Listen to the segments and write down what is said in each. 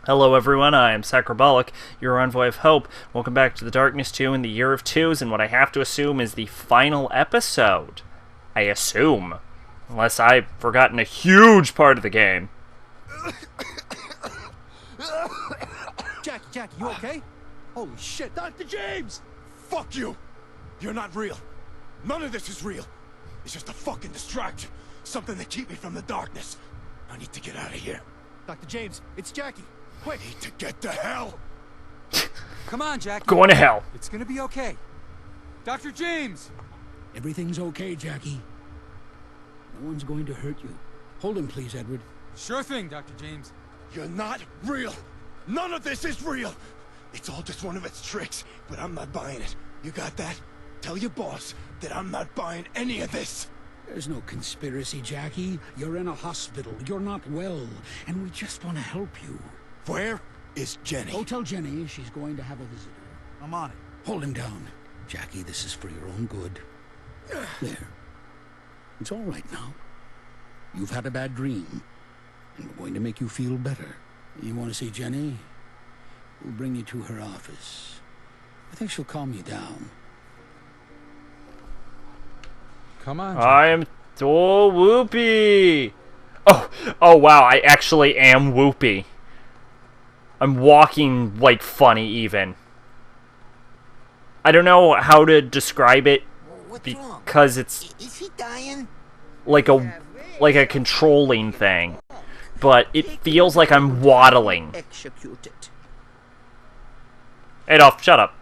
Hello everyone, I am Sacrabalic, your envoy of hope. Welcome back to the Darkness 2 in the Year of Twos, and what I have to assume is the final episode. I assume. Unless I've forgotten a huge part of the game. Jackie, you okay? Holy shit, Dr. James! Fuck you! You're not real. None of this is real. It's just a fucking distraction. Something to keep me from the darkness. I need to get out of here. Dr. James, it's Jackie. Quick! Need to get to hell! Come on, Jackie. Going to hell. It's gonna be okay. Dr. James! Everything's okay, Jackie. No one's going to hurt you. Hold him, please, Edward. Sure thing, Dr. James. You're not real. None of this is real. It's all just one of its tricks, but I'm not buying it. You got that? Tell your boss that I'm not buying any of this. There's no conspiracy, Jackie. You're in a hospital. You're not well. And we just want to help you. Where is Jenny? Oh, tell Jenny she's going to have a visitor. I'm on it. Hold him down. Jackie, this is for your own good. There. It's all right now. You've had a bad dream, and we're going to make you feel better. You want to see Jenny? We'll bring you to her office. I think she'll calm you down. Come on, I am so whoopee. Oh wow, I actually am whoopee. I'm walking like funny even. I don't know how to describe it because it's Is he dying? like a controlling thing, but it feels like I'm waddling. Execute it. Adolf, shut up.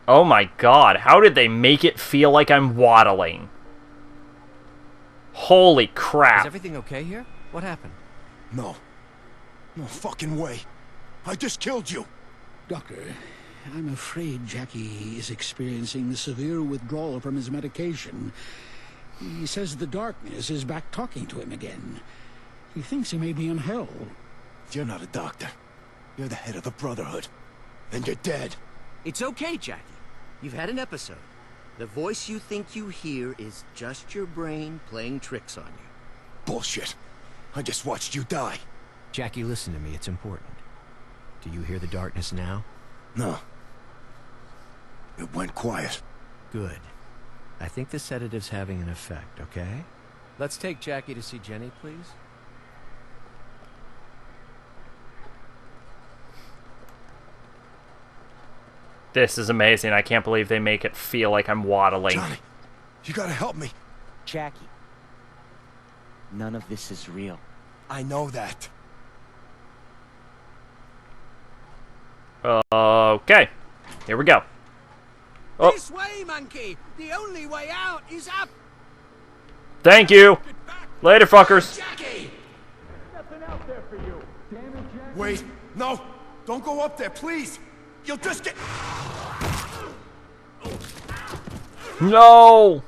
Oh my god, how did they make it feel like I'm waddling? Holy crap. Is everything okay here? What happened? No. No fucking way. I just killed you. Doctor, I'm afraid Jackie is experiencing the severe withdrawal from his medication. He says the darkness is back talking to him again. He thinks he may be in hell. You're not a doctor. You're the head of the Brotherhood. Then you're dead. It's okay, Jackie. You've had an episode. The voice you think you hear is just your brain playing tricks on you. Bullshit. I just watched you die. Jackie, listen to me. It's important. Do you hear the darkness now? No. It went quiet. Good. I think the sedative's having an effect, okay? Let's take Jackie to see Jenny, please. This is amazing. I can't believe they make it feel like I'm waddling. Johnny, you gotta help me. Jackie. None of this is real. I know that. Okay. Here we go. Oh, This way, monkey! The only way out is up! thank you. Later, fuckers. Jackie! Nothing out there for you. Damn it, Jackie. Wait. No. Don't go up there, please. You'll just get... No.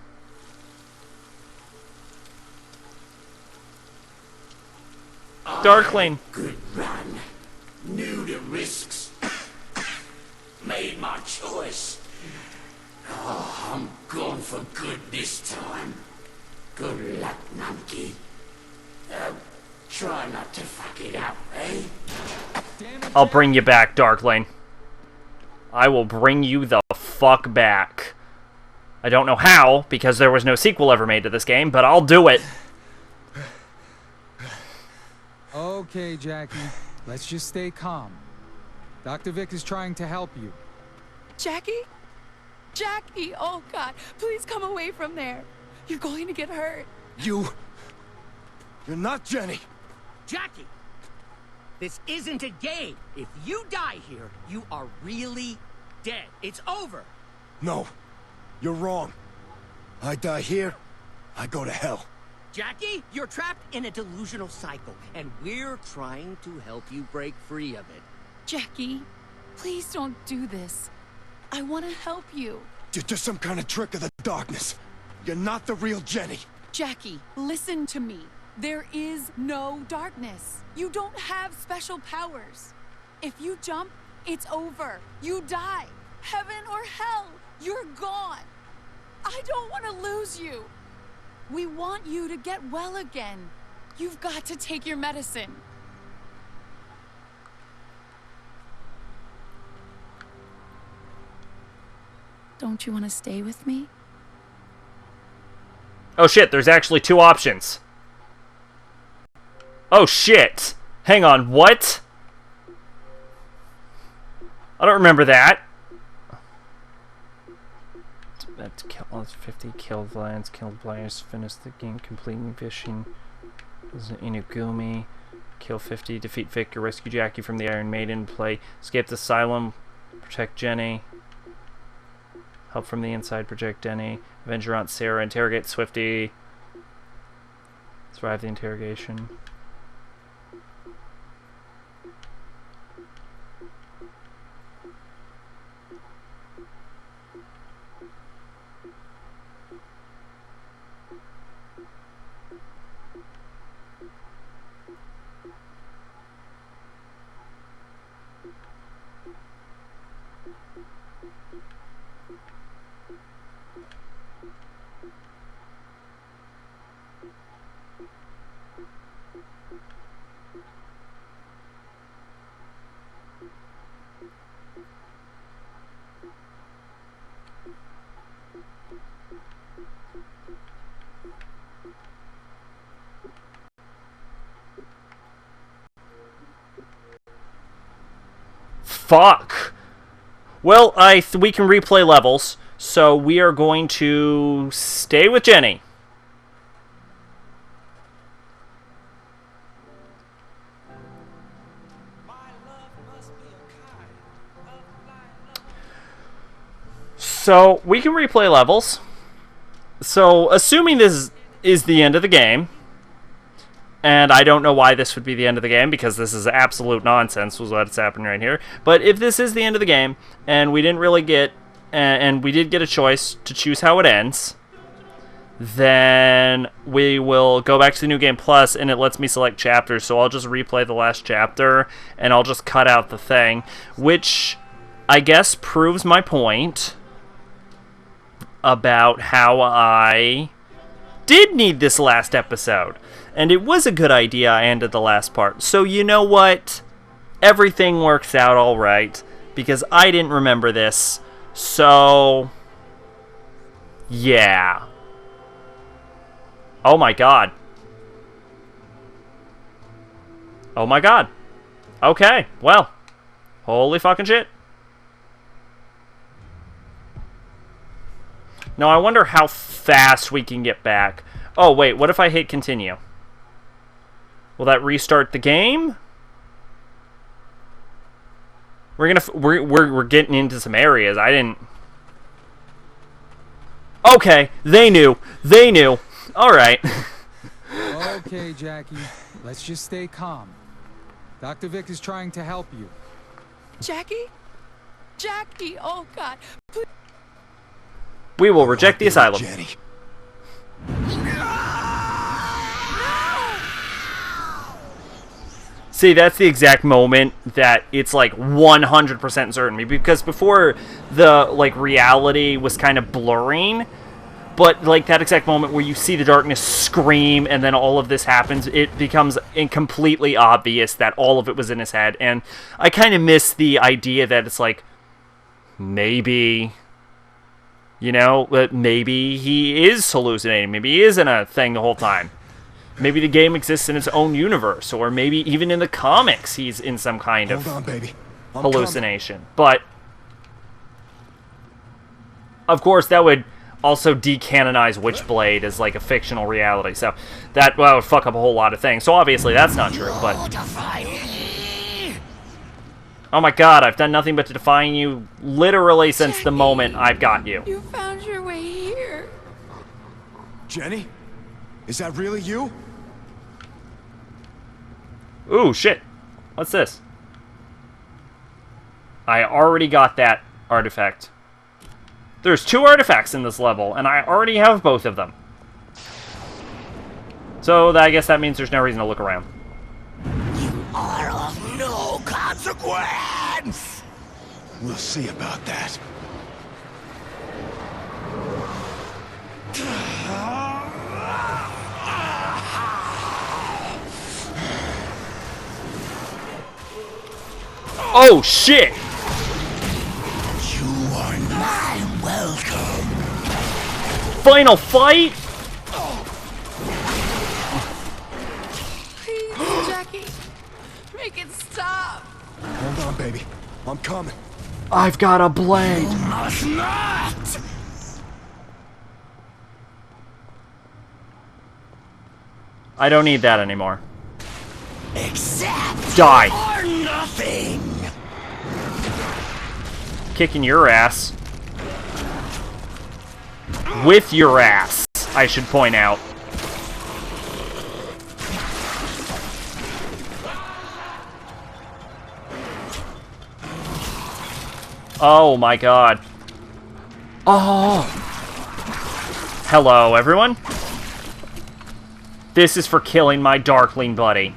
Darkling. Good run. Knew the risks. Made my choice. Oh, I'm going for good this time. Good luck, monkey. Try not to fuck it up, eh? I'll bring you back, Darkling. I will bring you the fuck back. I don't know how, because there was no sequel ever made to this game, but I'll do it. Okay, Jackie. Let's just stay calm. Dr. Vic is trying to help you. Jackie? Jackie! Oh, God. Please come away from there. You're going to get hurt. You're not Jenny. Jackie! This isn't a game. If you die here, you are really dead. It's over. No. You're wrong. I die here, I go to hell. Jackie, you're trapped in a delusional cycle, and we're trying to help you break free of it. Jackie, please don't do this. I want to help you. You're just some kind of trick of the darkness. You're not the real Jenny. Jackie, listen to me. There is no darkness. You don't have special powers. If you jump, it's over. You die. Heaven or hell, you're gone. I don't want to lose you. We want you to get well again. You've got to take your medicine. Don't you want to stay with me? Oh shit, there's actually 2 options. Oh shit! Hang on, what? I don't remember that. That's kill 50, killed lions, killed players, finish the game, completing fishing. Inugumi, kill 50, defeat Victor, rescue Jackie from the Iron Maiden, play, escape the asylum, protect Jenny, help from the inside, protect Denny, avenge your Aunt Sarah, interrogate Swifty, survive the interrogation. Fuck! Well, we can replay levels, so we are going to stay with Jenny. So, we can replay levels. So, assuming this is the end of the game, and I don't know why this would be the end of the game, because this is absolute nonsense was what's happening right here. But if this is the end of the game, and we didn't really get, and we did get a choice to choose how it ends, then we will go back to the New Game Plus, and it lets me select chapters, so I'll just replay the last chapter, and I'll just cut out the thing, which I guess proves my point about how I did need this last episode. And it was a good idea I ended the last part. So you know what? Everything works out alright. Because I didn't remember this. So yeah. Oh my god. Oh my god. Okay, well. Holy fucking shit. Now I wonder how fast we can get back. Oh wait, what if I hit continue? Will that restart the game? We're getting into some areas. I didn't. Okay, they knew. They knew. All right. Okay, Jackie. Let's just stay calm. Dr. Vic is trying to help you. Jackie? Jackie, oh God. Please. We will reject the asylum. Jenny. See, that's the exact moment that it's like 100% certain. Because before the like reality was kind of blurring, but like that exact moment where you see the darkness scream and then all of this happens, it becomes completely obvious that all of it was in his head. And I kind of miss the idea that it's like, maybe, you know, maybe he is hallucinating. Maybe he is in a thing the whole time. Maybe the game exists in its own universe, or maybe even in the comics he's in some kind of hallucination. But, of course, that would also decanonize Witchblade as, like, a fictional reality. So, that would fuck up a whole lot of things. So, obviously, that's not true, but... Oh my god, I've done nothing but to defy you literally since the moment I've got you. You found your way here. Jenny? Is that really you? Ooh, shit. What's this? I already got that artifact. There's 2 artifacts in this level, and I already have both of them. So I guess that means there's no reason to look around. You are of no consequence! We'll see about that. Oh, shit! You are not welcome. Final fight? Please, Jackie. Make it stop. Hold on, baby. I'm coming. I've got a blade. Must not. I don't need that anymore. Accept Die. or nothing. Kicking your ass. With your ass, I should point out. Oh my god. Oh. Hello, everyone. This is for killing my Darkling buddy.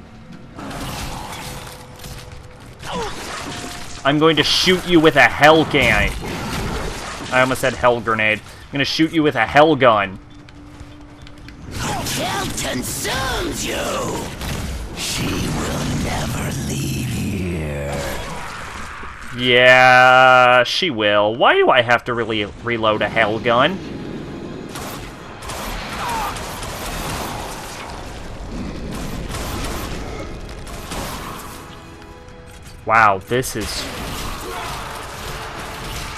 I'm going to shoot you with a hell can. I almost said hell grenade. I'm going to shoot you with a hell gun. Guilt consumes you. She will never leave here. Yeah, she will. Why do I have to really reload a hell gun? Wow, this is...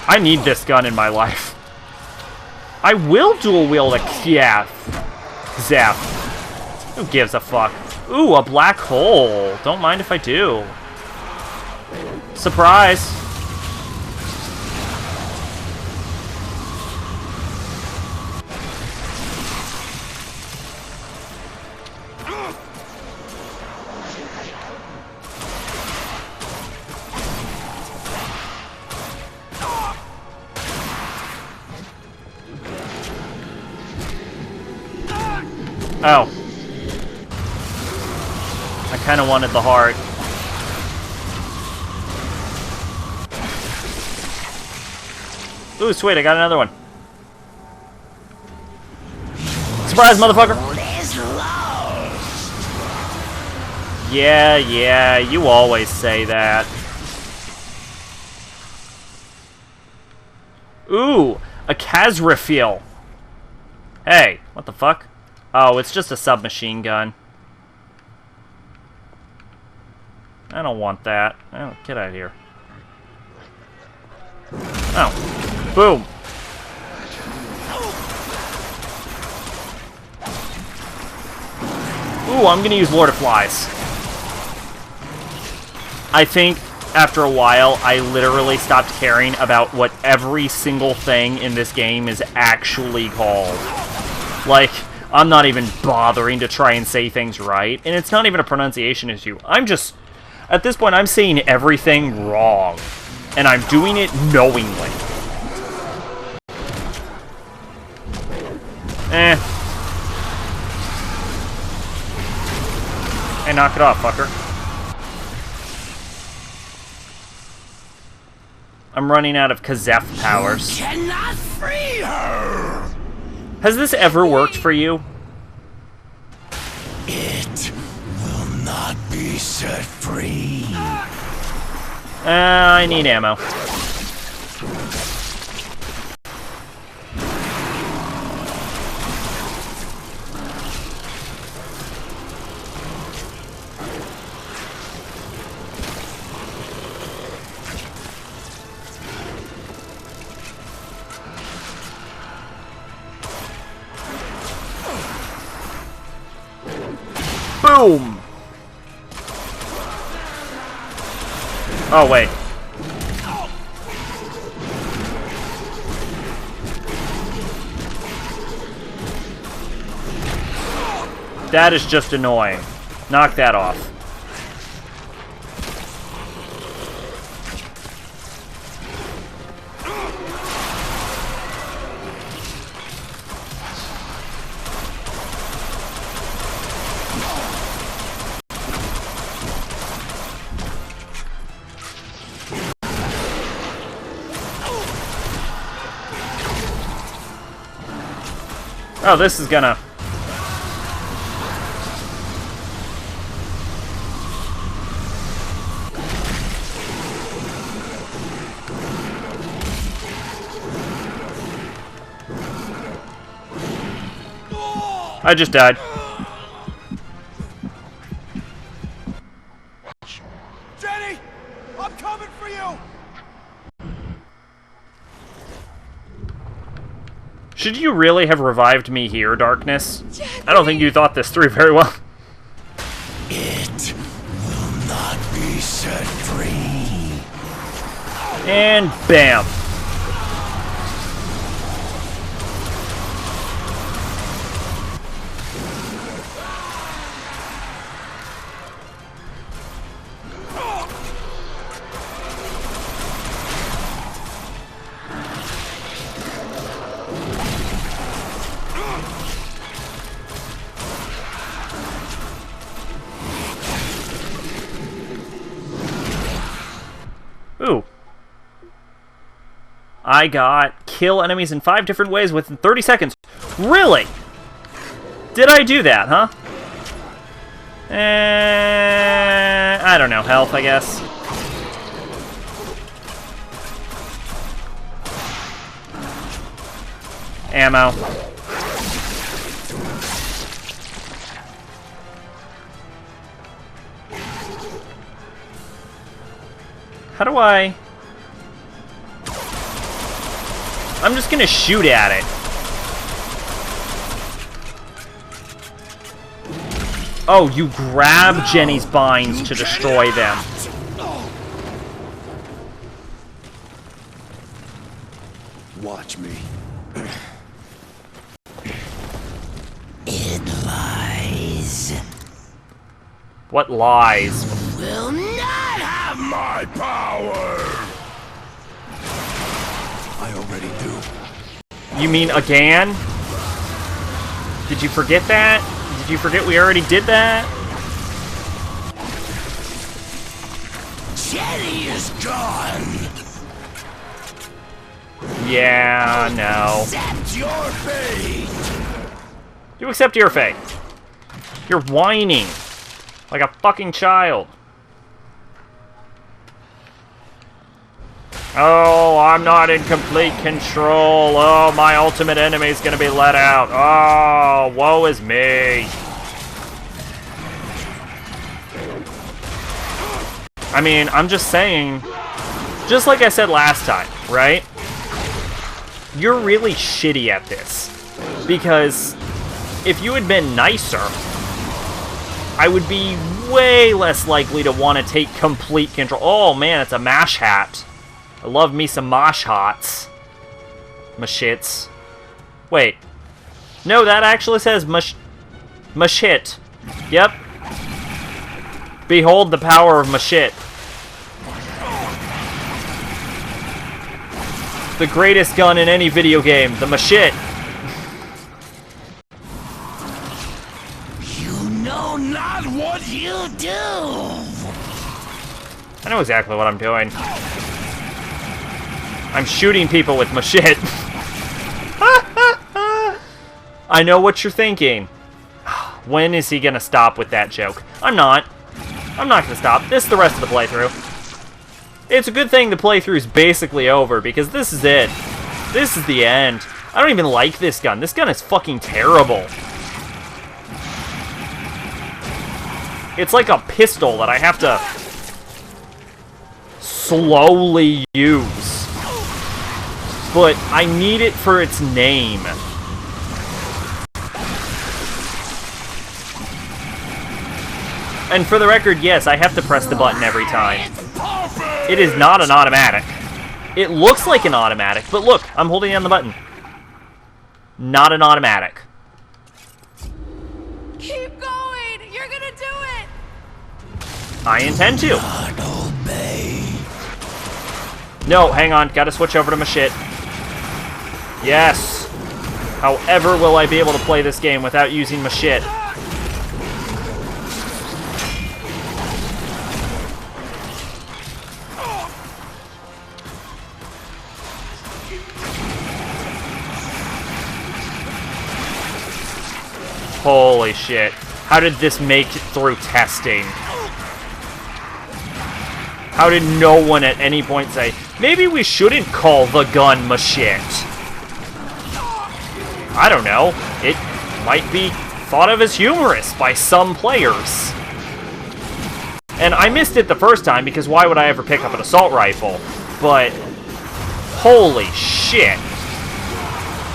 I need this gun in my life. I will dual wield a Kiath. Zap. Who gives a fuck? Ooh, a black hole. Don't mind if I do. Surprise. Oh. I kind of wanted the heart. Ooh, sweet, I got another one. Surprise, motherfucker! Yeah, you always say that. Ooh, a Kazrafil. Hey, what the fuck? Oh, it's just a submachine gun. I don't want that. Oh, get out of here. Oh. Boom. Ooh, I'm gonna use Lord of Flies. I think after a while, I literally stopped caring about what every single thing in this game is actually called. Like, I'm not even bothering to try and say things right, and it's not even a pronunciation issue. I'm just, at this point, I'm saying everything wrong, and I'm doing it knowingly. Hey, knock it off, fucker. I'm running out of Kazef powers. You cannot free her. Has this ever worked for you? It will not be set free. I need ammo. Boom! Oh, wait. That is just annoying. Knock that off. Oh, this is gonna... I just died. Jenny! I'm coming for you! Should you really have revived me here, Darkness? I don't think you thought this through very well. It will not be set free. And bam. Ooh. I got kill enemies in 5 different ways within 30 seconds. Really? Did I do that, huh? I don't know. Health, I guess. Ammo. How do I... I'm just gonna shoot at it. Oh, you grab Jenny's binds to destroy them. Watch me. It lies. What lies? Will not have my power. I already do. You mean again? Did you forget that? Did you forget we already did that? Jenny is gone. Yeah, no. Accept your fate. You accept your fate. You're whining. Like a fucking child. Oh, I'm not in complete control. Oh, my ultimate enemy's gonna be let out. Oh, woe is me. I mean, I'm just saying, just like I said last time, right? You're really shitty at this. Because if you had been nicer, I would be way less likely to want to take complete control. Oh man, it's a mash hat. I love me some mosh hots. Mashits. Wait. No, that actually says mashit. Yep. Behold the power of mashit. The greatest gun in any video game, the mashit. You know not what you do. I know exactly what I'm doing. I'm shooting people with my shit. I know what you're thinking. When is he gonna stop with that joke? I'm not. I'm not gonna stop. This is the rest of the playthrough. It's a good thing the playthrough is basically over, because this is it. This is the end. I don't even like this gun. This gun is fucking terrible. It's like a pistol that I have to slowly use. But I need it for its name. And for the record, yes, I have to press the button every time. It is not an automatic. It looks like an automatic, but look, I'm holding down the button. Not an automatic. Keep going! You're gonna do it! I intend to. No, hang on. Gotta switch over to my shit. Yes. However will I be able to play this game without using my shit? Holy shit. How did this make it through testing? How did no one at any point say, maybe we shouldn't call the gun mashit? I don't know. It might be thought of as humorous by some players. And I missed it the first time because why would I ever pick up an assault rifle? But holy shit.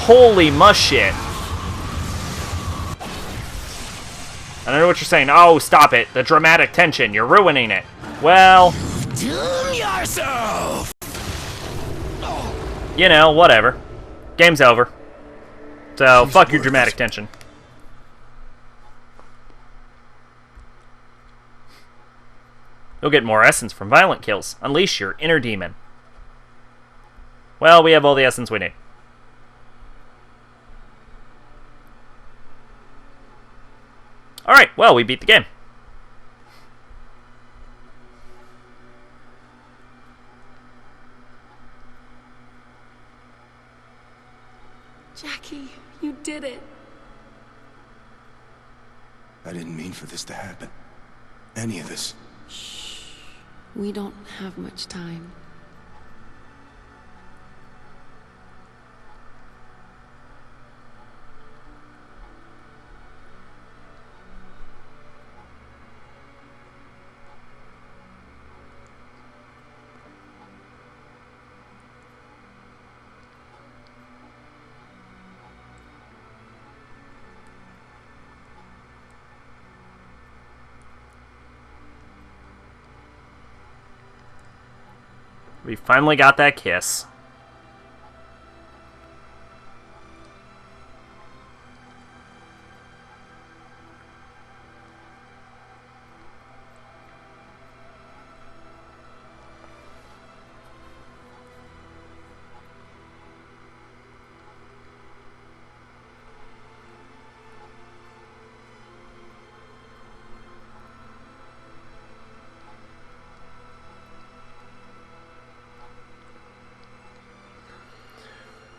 Holy mushit. I don't know what you're saying. Oh, stop it. The dramatic tension. You're ruining it. Well, Doom yourself! you know, whatever. Game's over. So, fuck your dramatic tension. You'll get more essence from violent kills. Unleash your inner demon. Well, we have all the essence we need. Alright, well, we beat the game. Jackie, you did it. I didn't mean for this to happen. Any of this. We don't have much time. We finally got that kiss.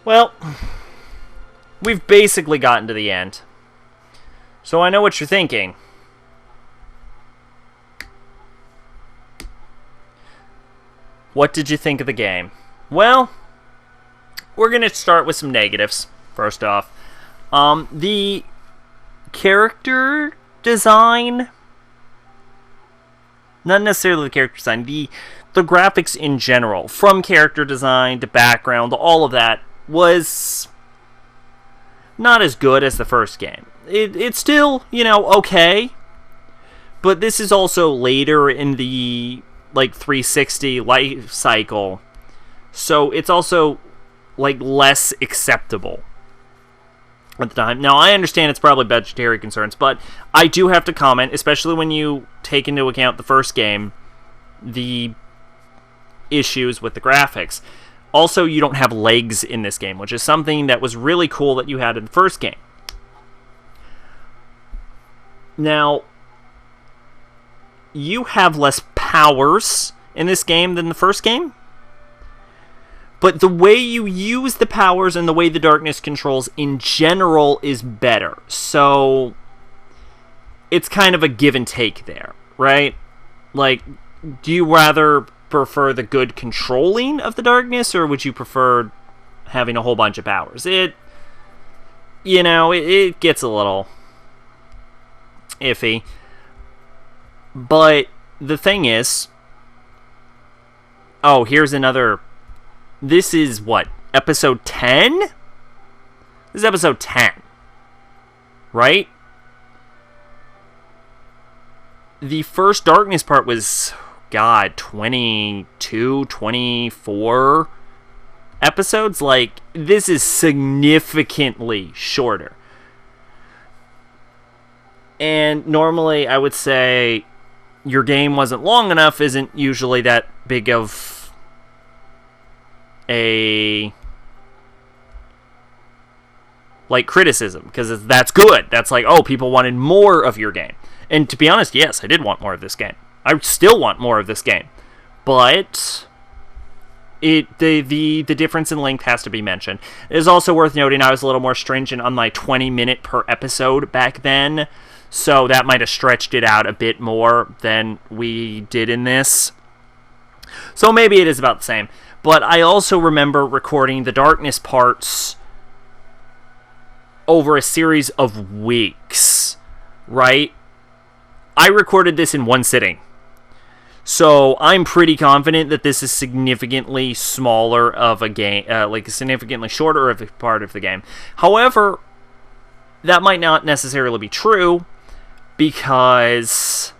Well, we've basically gotten to the end. So I know what you're thinking. What did you think of the game? Well, we're going to start with some negatives, first off. The character design, not necessarily the character design, the graphics in general, from character design to background, all of that, was not as good as the first game. It's still, you know, okay, but this is also later in the, like, 360 life cycle, so it's also, like, less acceptable at the time. Now, I understand it's probably budgetary concerns, but I do have to comment, especially when you take into account the first game, the issues with the graphics. Also, you don't have legs in this game, which is something that was really cool that you had in the first game. Now, you have less powers in this game than the first game, but the way you use the powers and the way the darkness controls in general is better. So, it's kind of a give and take there, right? Like, do you rather prefer the good controlling of the darkness, or would you prefer having a whole bunch of powers? It gets a little iffy. But the thing is, oh, here's another, this is what, episode 10? This is episode 10, right? The first darkness part was, God, 22, 24 episodes? Like, this is significantly shorter. And normally, I would say your game wasn't long enough isn't usually that big of a, like, criticism, because that's good. That's like, oh, people wanted more of your game. And to be honest, yes, I did want more of this game. I still want more of this game, but the difference in length has to be mentioned. It is also worth noting I was a little more stringent on my 20-minute per episode back then, so that might have stretched it out a bit more than we did in this. So maybe it is about the same. But I also remember recording the darkness parts over a series of weeks, right? I recorded this in one sitting. So I'm pretty confident that this is significantly smaller of a game, like significantly shorter of a part of the game. However, that might not necessarily be true, because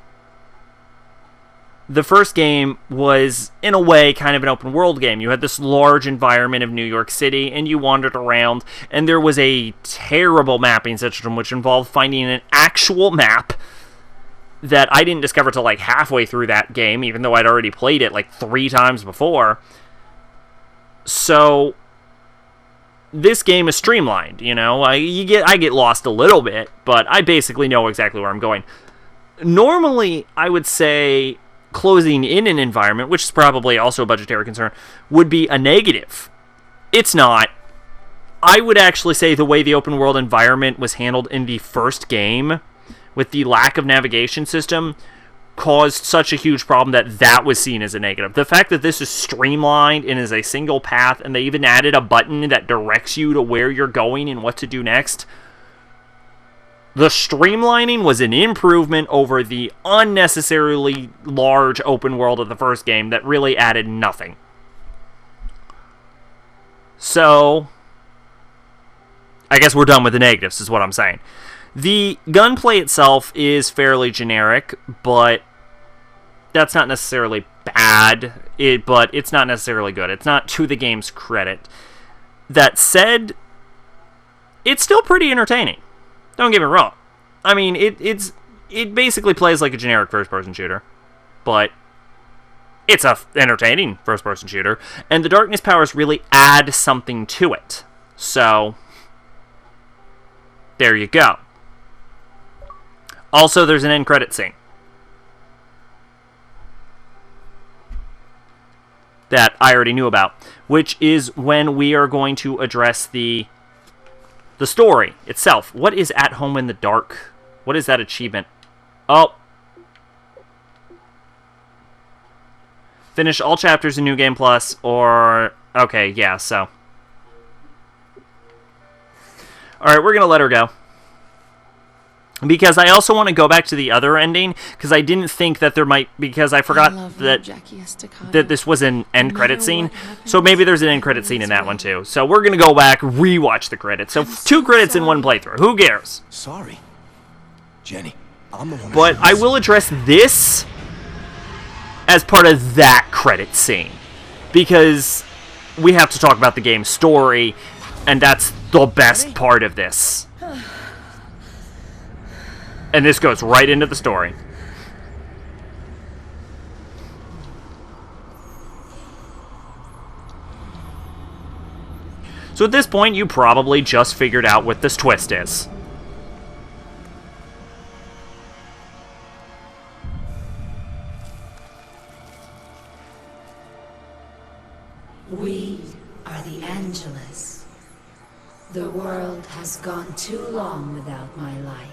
the first game was, in a way, kind of an open world game. You had this large environment of New York City, and you wandered around, and there was a terrible mapping system which involved finding an actual map that I didn't discover till like halfway through that game, even though I'd already played it like 3 times before. So this game is streamlined, you know. I get lost a little bit, but I basically know exactly where I'm going. Normally, I would say closing in an environment, which is probably also a budgetary concern, would be a negative. It's not. I would actually say the way the open world environment was handled in the first game, with the lack of navigation system, caused such a huge problem that was seen as a negative. The fact that this is streamlined and is a single path, and they even added a button that directs you to where you're going and what to do next, the streamlining was an improvement over the unnecessarily large open world of the first game that really added nothing. So, I guess we're done with the negatives, is what I'm saying. The gunplay itself is fairly generic, but that's not necessarily bad, but it's not necessarily good. It's not to the game's credit. That said, it's still pretty entertaining. Don't get me wrong. I mean, it basically plays like a generic first-person shooter, but it's a entertaining first-person shooter, and the darkness powers really add something to it. So, there you go. Also, there's an end credit scene that I already knew about, which is when we are going to address the story itself. What is At Home in the Dark? What is that achievement? Oh. Finish all chapters in New Game Plus, or... Okay, yeah, so. Alright, we're going to let her go. Because I also want to go back to the other ending, because I didn't think that there might... Because I forgot that this was an end credit scene. So maybe there's an end credit scene in that one, too. So we're going to go back, rewatch the credits. So 2 credits in one playthrough. Who cares? Sorry. Jenny, I'm the one. But I will address this as part of that credit scene. Because we have to talk about the game's story, and that's the best part of this. And this goes right into the story. So at this point, you probably just figured out what this twist is. We are the Angelus. The world has gone too long without my light.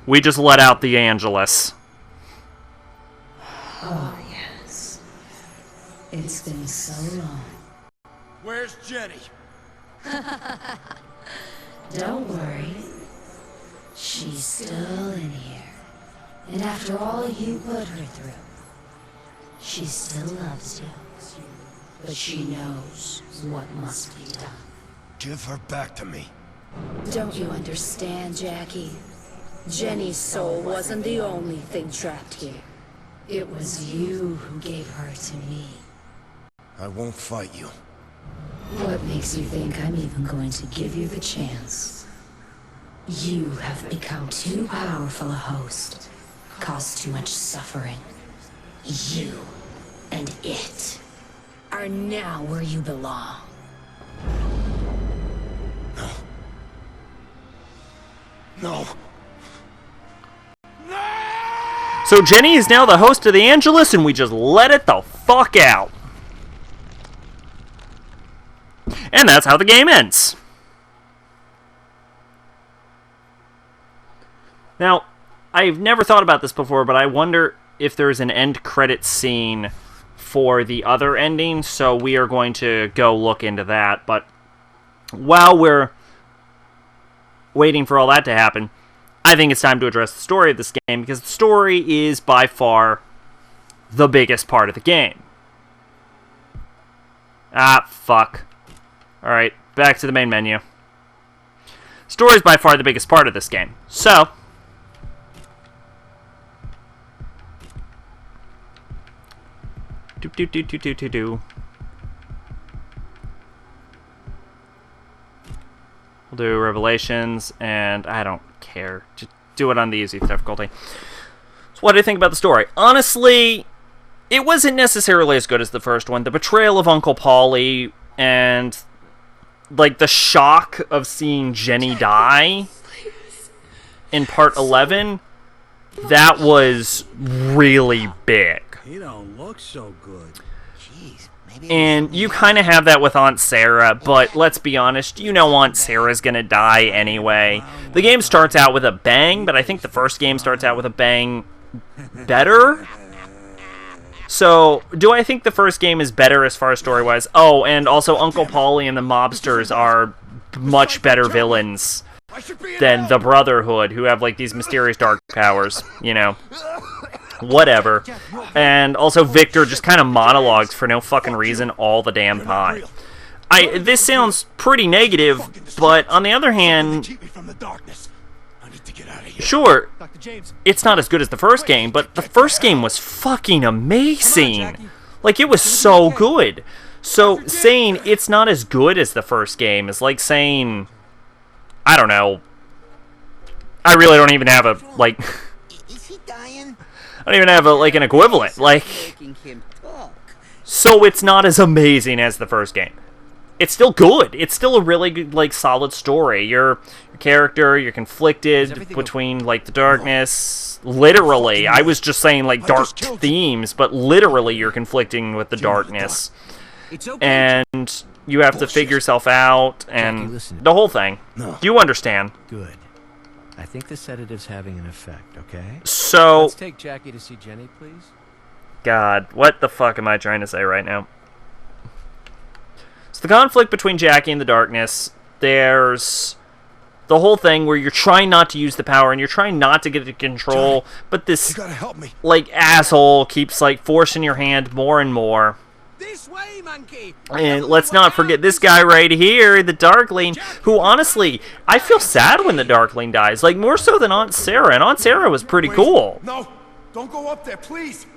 We just let out the Angelus. Oh, yes. It's been so long. Where's Jenny? Don't worry. She's still in here. And after all you put her through, she still loves you. But she knows what must be done. Give her back to me. Don't you understand, Jackie? Jenny's soul wasn't the only thing trapped here. It was you who gave her to me. I won't fight you. What makes you think I'm even going to give you the chance? You have become too powerful a host. Caused too much suffering. You and it are now where you belong. No. So Jenny is now the host of the Angelus, and we just let it the fuck out. And that's how the game ends. Now, I've never thought about this before, but I wonder if there's an end credit scene for the other ending, so we are going to go look into that. But while we're waiting for all that to happen, I think it's time to address the story of this game, because the story is by far the biggest part of the game. Ah, fuck. Alright, back to the main menu. Story is by far the biggest part of this game. So, we'll do Revelations, and I don't care. Just do it on the easy difficulty. So what do I think about the story? Honestly, it wasn't necessarily as good as the first one. The betrayal of Uncle Paulie and, like, the shock of seeing Jenny die in part 11, that was really big. You don't look so good. Jeez, maybe. And you kind of have that with Aunt Sarah, but let's be honest, you know Aunt Sarah's gonna die anyway. The game starts out with a bang, but I think the first game starts out with a bang better. So, do I think the first game is better as far as story-wise? Oh, and also Uncle Paulie and the mobsters are much better villains than the Brotherhood, who have, like, these mysterious dark powers, you know. Whatever. And also Victor just kind of monologues for no fucking reason all the damn time. This sounds pretty negative, but on the other hand, sure, it's not as good as the first game, but the first game was fucking amazing. Like, it was so good. So, saying it's not as good as the first game is like saying, I don't know, I really don't even have a, like, Is he dying? I don't even have, an equivalent. Like, so it's not as amazing as the first game. It's still good. It's still a really good, like, solid story. Your character, you're conflicted between, like, the darkness. Literally, I was just saying, like, dark themes, but literally you're conflicting with the darkness. And you have to figure yourself out, and the whole thing. You understand. Good. I think the sedative's having an effect, okay? So, let's take Jackie to see Jenny, please. God, what the fuck am I trying to say right now? So the conflict between Jackie and the darkness, there's the whole thing where you're trying not to use the power and you're trying not to get it to control, Johnny, but this, you gotta help me. like, asshole keeps, like, forcing your hand more and more. This way, monkey. And let's not forget this guy right here, the Darkling, who, honestly, I feel sad when the Darkling dies. Like, more so than Aunt Sarah, and Aunt Sarah was pretty cool. No, don't go up there, please.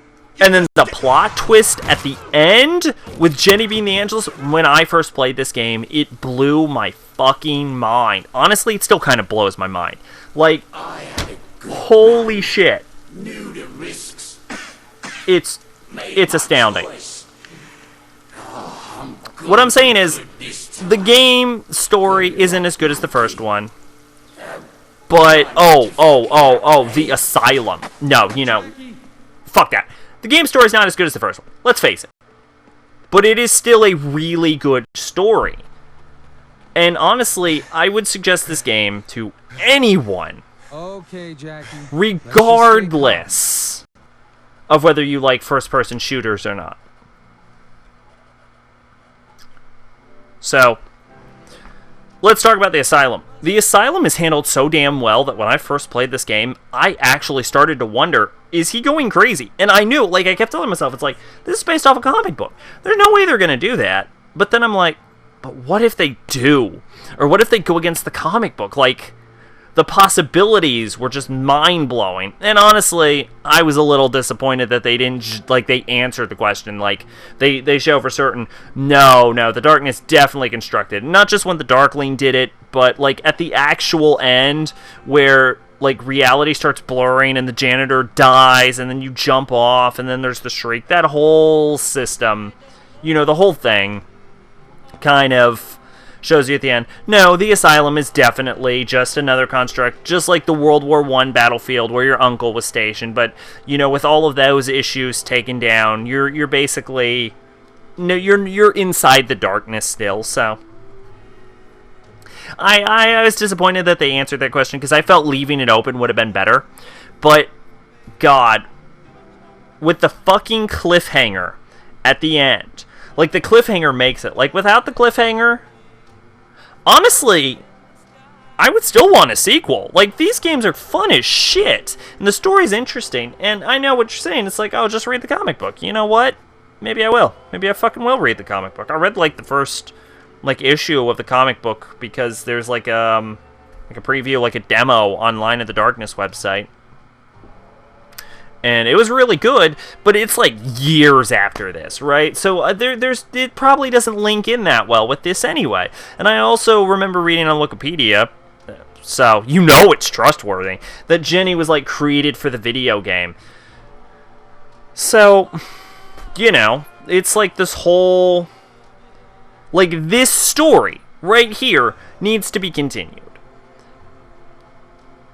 And then the plot twist at the end, with Jenny being the Angelus, when I first played this game, it blew my fucking mind. Honestly, it still kind of blows my mind. Like, holy shit. Knew the risks. It's astounding. What I'm saying is, the game story isn't as good as the first one. But, the Asylum. No, you know, fuck that. The game story is not as good as the first one. Let's face it. But it is still a really good story. And honestly, I would suggest this game to anyone. Okay, Jackie. Regardless of whether you like first-person shooters or not. So, let's talk about the Asylum. The Asylum is handled so damn well that when I first played this game, I actually started to wonder, is he going crazy? And I knew, like, I kept telling myself, it's like, this is based off a comic book. There's no way they're going to do that. But then I'm like, but what if they do? Or what if they go against the comic book? Like, the possibilities were just mind-blowing. And honestly, I was a little disappointed that they didn't, like, they answered the question. Like, they show for certain, no, the darkness definitely constructed. Not just when the Darkling did it, but, like, at the actual end, where, like, reality starts blurring and the janitor dies, and then you jump off, and then there's the shriek. That whole system, you know, the whole thing kind of shows you at the end, no, the Asylum is definitely just another construct, just like the World War I battlefield where your uncle was stationed. But, you know, with all of those issues taken down, you're basically, no, you're inside the darkness still. So I was disappointed that they answered that question, because I felt leaving it open would have been better. But God, with the fucking cliffhanger at the end. Like, the cliffhanger makes it. Like, without the cliffhanger, honestly, I would still want a sequel. Like, these games are fun as shit, and the story's interesting, and I know what you're saying. It's like, oh, just read the comic book. You know what? Maybe I will. Maybe I fucking will read the comic book. I read, like, the first, like, issue of the comic book because there's, like a preview, like a demo online at the Darkness website. And it was really good, but it's like years after this, right? So it probably doesn't link in that well with this anyway. And I also remember reading on Wikipedia, so you know it's trustworthy, that Jenny was like created for the video game. So, you know, it's like this whole, like this story right here needs to be continued.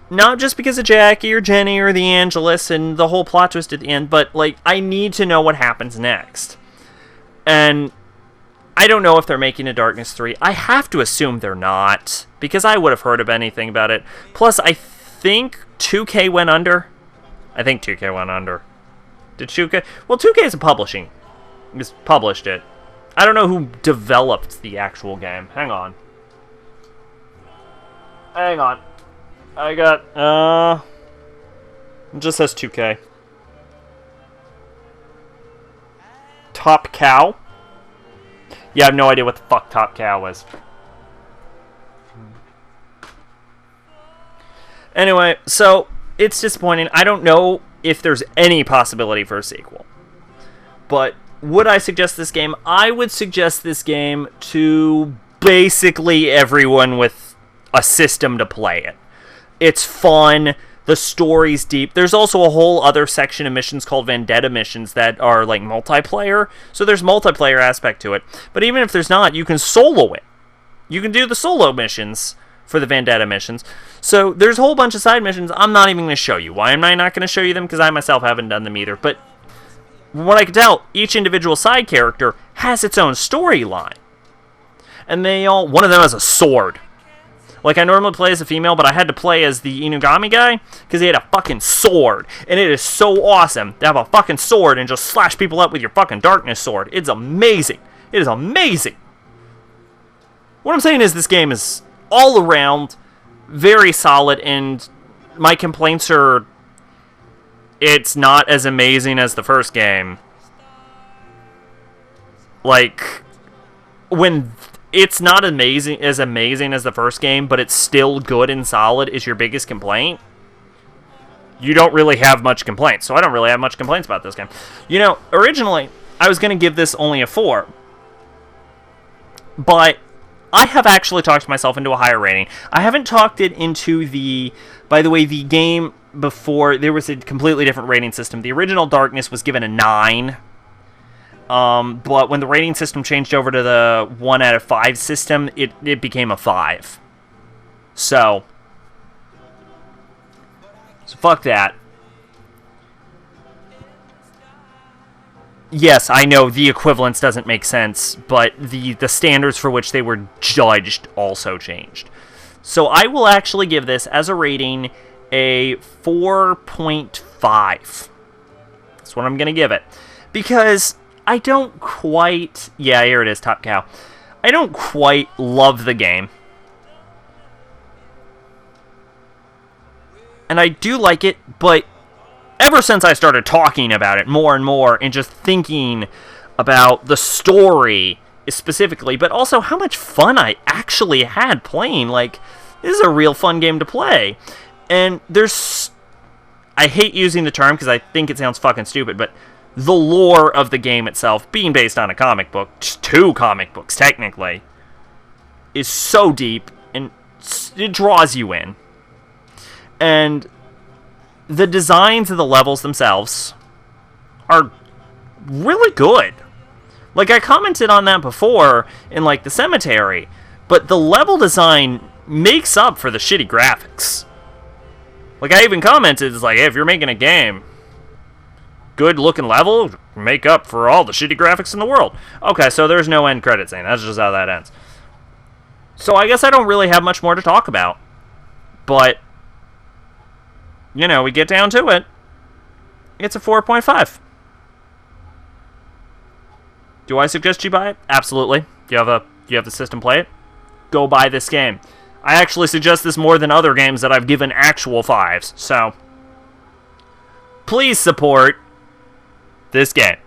Not just because of Jackie or Jenny or the Angelus and the whole plot twist at the end, but, like, I need to know what happens next. And I don't know if they're making a Darkness 3. I have to assume they're not, because I would have heard of anything about it. Plus, I think 2K went under. I think 2K went under. Did 2K? Well, 2K is a publishing. Just published it. I don't know who developed the actual game. Hang on. I got, it just says 2K. Top Cow? Yeah, I have no idea what the fuck Top Cow is. Anyway, so, it's disappointing. I don't know if there's any possibility for a sequel. But, would I suggest this game? I would suggest this game to basically everyone with a system to play it. It's fun. The story's deep. There's also a whole other section of missions called Vendetta missions that are like multiplayer. So there's multiplayer aspect to it. But even if there's not, you can solo it. You can do the solo missions for the Vendetta missions. So there's a whole bunch of side missions I'm not even going to show you. Why am I not going to show you them? Because I myself haven't done them either. But from what I can tell, each individual side character has its own storyline. And they all... One of them has a sword. Like, I normally play as a female, but I had to play as the Inugami guy, because he had a fucking sword. And it is so awesome to have a fucking sword and just slash people up with your fucking darkness sword. It's amazing. It is amazing. What I'm saying is this game is all around very solid, and my complaints are it's not as amazing as the first game. Like, when... It's not amazing as the first game, but it's still good and solid is your biggest complaint. You don't really have much complaints, so I don't really have much complaints about this game. You know, originally, I was going to give this only a 4. But I have actually talked myself into a higher rating. I haven't talked it into the... By the way, the game before, there was a completely different rating system. The original Darkness was given a 9. But when the rating system changed over to the 1 out of 5 system, it became a 5. So fuck that. Yes, I know the equivalence doesn't make sense, but the standards for which they were judged also changed. So I will actually give this, as a rating, a 4.5. That's what I'm going to give it. Because... I don't quite... Yeah, here it is, Top Cow. I don't quite love the game. And I do like it, but ever since I started talking about it more and more, and just thinking about the story specifically, but also how much fun I actually had playing, like, this is a real fun game to play. And there's... I hate using the term because I think it sounds fucking stupid, but... The lore of the game itself, being based on a comic book, 2 comic books technically, is so deep and it draws you in. And the designs of the levels themselves are really good. Like, I commented on that before in, like, the cemetery, but the level design makes up for the shitty graphics. Like, I even commented, it's like, hey, if you're making a game... good looking level, make up for all the shitty graphics in the world. Okay, so there's no end credit scene. That's just how that ends. So I guess I don't really have much more to talk about. But, you know, we get down to it. It's a 4.5. Do I suggest you buy it? Absolutely. You have the system, play it? Go buy this game. I actually suggest this more than other games that I've given actual 5s, so please support this game.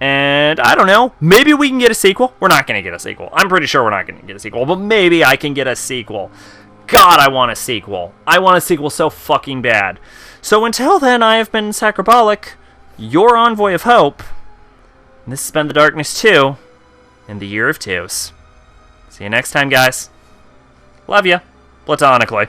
And I don't know, maybe we can get a sequel. We're not going to get a sequel. I'm pretty sure we're not going to get a sequel, but maybe I can get a sequel. God, I want a sequel. I want a sequel so fucking bad. So until then, I have been Sacrabalic, your envoy of hope. And this has been The Darkness 2 in the Year of Twos. See you next time, guys. Love ya. Platonically.